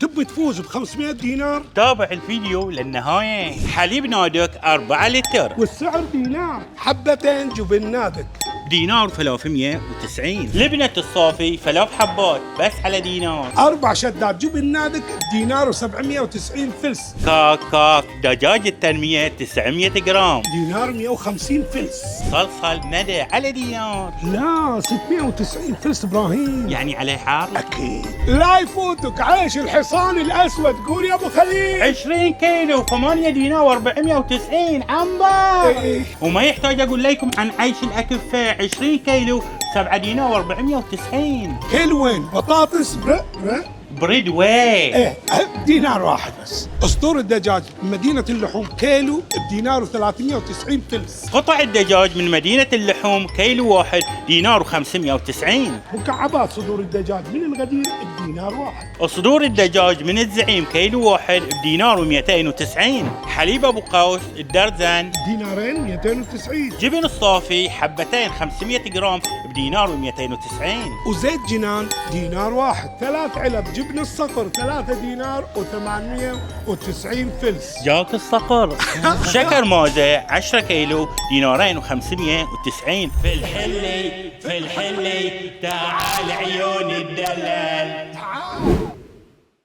تبي تفوز ب 500 دينار؟ تابع الفيديو للنهاية. حليب نادك 4 لتر، والسعر دينار. حبتين جبن نادك دينار 390. لبنة الصافي 3 حبات بس على دينار. 4 شدات جبن نادك دينار و790 فلس. كاك دجاج التنمية 900 جرام. دينار 150 فلس. صلصة ندى على دينار. لا 690 فلس ابراهيم. يعني عليه حار. اكيد. لا يفوتك عيش الحصان الاسود. قول يا ابو خليل. 20 كيلو 8 دينار و490 عنبر. إيه. وما يحتاج اقول لكم عن عيش الاكفاء. 20 كيلو 7 دينار و490. حلوين. بطاطس بريد واي. ايه دينار واحد بس. اسطور الدجاج من مدينة اللحوم كيلو بدينار و390 فلس. قطع الدجاج من مدينة اللحوم كيلو واحد دينار و590. مكعبات صدور الدجاج من الغدير بدينار واحد. صدور الدجاج من الزعيم كيلو واحد بدينار و290. حليب ابو قوس الدرزن دينارين 290. جبن الصافي حبتين 500 جرام بدينار و290. وزيت جنان دينار واحد. 3 علب جبن الصقر 3 دينار و890 فلس. جاك الصقر. شكر موزة 10 كيلو دينارين و590. في الحلي تعال عيون الدلال.